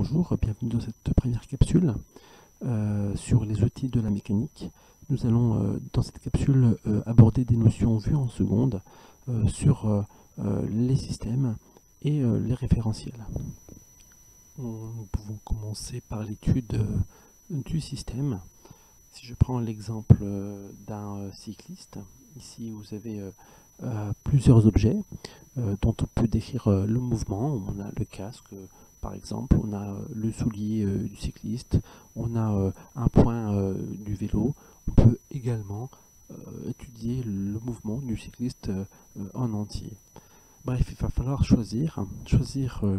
Bonjour, bienvenue dans cette première capsule sur les outils de la mécanique. Nous allons dans cette capsule aborder des notions vues en seconde sur les systèmes et les référentiels. Nous pouvons commencer par l'étude du système. Si je prends l'exemple d'un cycliste, ici vous avez plusieurs objets dont on peut décrire le mouvement. On a le casque par exemple, on a le soulier du cycliste, on a un point du vélo. On peut également étudier le mouvement du cycliste en entier. Bref, il va falloir choisir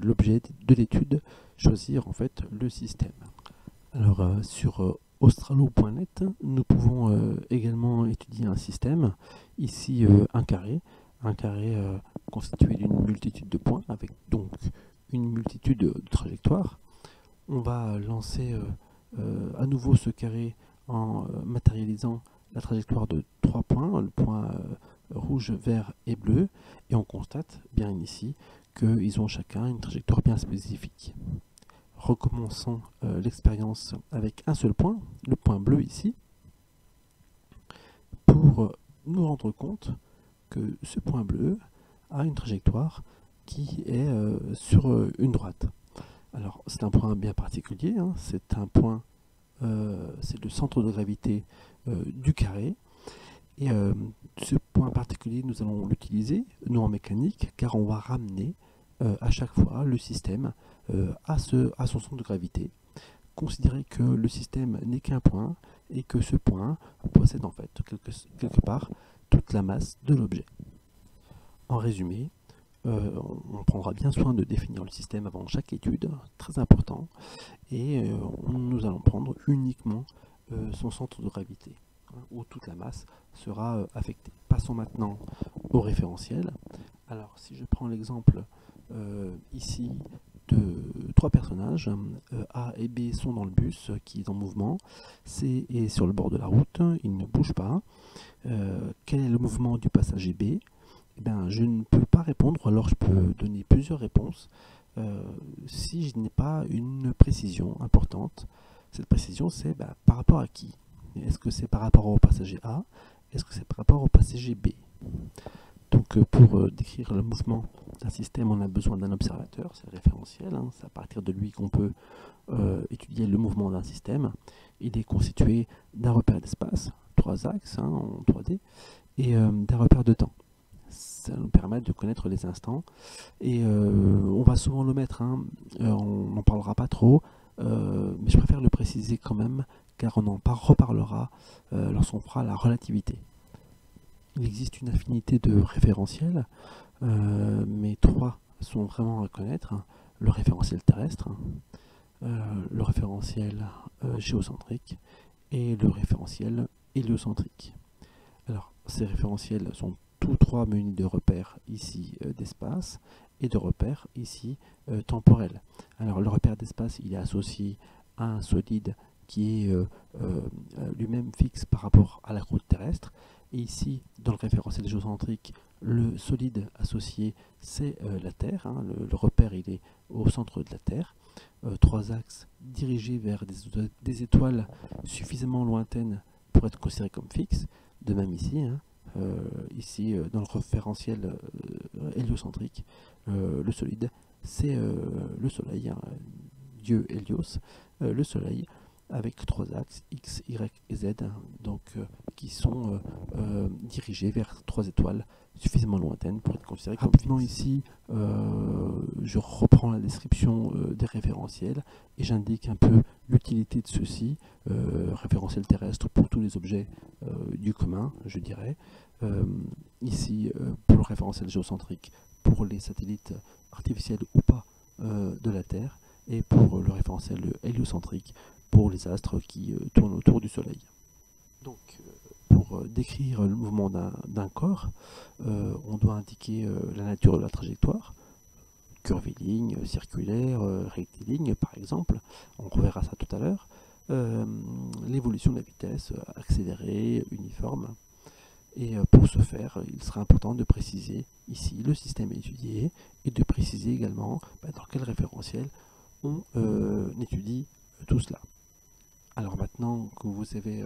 l'objet de l'étude, choisir en fait le système. Alors sur australo.net, nous pouvons également étudier un système, ici un carré constitué d'une multitude de points avec donc une multitude de trajectoires. On va lancer à nouveau ce carré en matérialisant la trajectoire de 3 points, le point rouge, vert et bleu, et on constate bien ici qu'ils ont chacun une trajectoire bien spécifique. Recommençons l'expérience avec un seul point, le point bleu ici, pour nous rendre compte que ce point bleu a une trajectoire qui est sur une droite. Alors c'est un point bien particulier, hein, c'est un point, c'est le centre de gravité du carré, et ce point particulier nous allons l'utiliser, nous en mécanique, car on va ramener à chaque fois le système à son centre de gravité. Considérez que le système n'est qu'un point et que ce point possède en fait quelque part toute la masse de l'objet. En résumé, on prendra bien soin de définir le système avant chaque étude, très important, et nous allons prendre uniquement son centre de gravité, hein, où toute la masse sera affectée. Passons maintenant au référentiel. Alors si je prends l'exemple ici de 3 personnages, A et B sont dans le bus qui est en mouvement, C est sur le bord de la route, il ne bouge pas. Quel est le mouvement du passager B? Eh bien, je ne peux pas répondre, alors je peux donner plusieurs réponses si je n'ai pas une précision importante. Cette précision, c'est par rapport à qui? Est-ce que c'est par rapport au passager A? Est-ce que c'est par rapport au passager B? Donc pour décrire le mouvement d'un système, on a besoin d'un observateur, c'est le référentiel, hein, c'est à partir de lui qu'on peut étudier le mouvement d'un système. Il est constitué d'un repère d'espace, 3 axes hein, en 3D, et d'un repère de temps. Ça nous permet de connaître les instants, et on va souvent le mettre, hein, on n'en parlera pas trop, mais je préfère le préciser quand même, car on en reparlera lorsqu'on fera la relativité. Il existe une infinité de référentiels, mais 3 sont vraiment à connaître. Le référentiel terrestre, le référentiel géocentrique et le référentiel héliocentrique. Alors, ces référentiels sont tous 3 munis de repères ici d'espace et de repères ici temporels. Alors, le repère d'espace, il est associé à un solide qui est lui-même fixe par rapport à la croûte terrestre. Et ici, dans le référentiel géocentrique, le solide associé, c'est la Terre. Hein, le repère, il est au centre de la Terre. 3 axes dirigés vers des étoiles suffisamment lointaines pour être considérées comme fixes. De même ici, hein, dans le référentiel héliocentrique, le solide, c'est le Soleil, hein, Dieu Hélios, le Soleil, avec 3 axes X, Y et Z, donc qui sont dirigés vers 3 étoiles suffisamment lointaines pour être considérées comme fixes. Ici, je reprends la description des référentiels et j'indique un peu l'utilité de ceux-ci. Référentiel terrestre pour tous les objets du commun, je dirais. Ici, pour le référentiel géocentrique, pour les satellites artificiels ou pas de la Terre, et pour le référentiel héliocentrique, pour les astres qui tournent autour du Soleil. Donc, pour décrire le mouvement d'un corps, on doit indiquer la nature de la trajectoire, curviligne, circulaire, rectiligne par exemple, on reverra ça tout à l'heure, l'évolution de la vitesse, accélérée, uniforme. Et pour ce faire, il sera important de préciser ici le système étudié et de préciser également dans quel référentiel on étudie tout cela. Alors maintenant que vous avez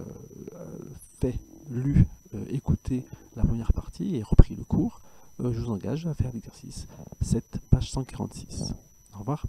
lu, écouté la première partie et repris le cours, je vous engage à faire l'exercice 7, page 146. Au revoir.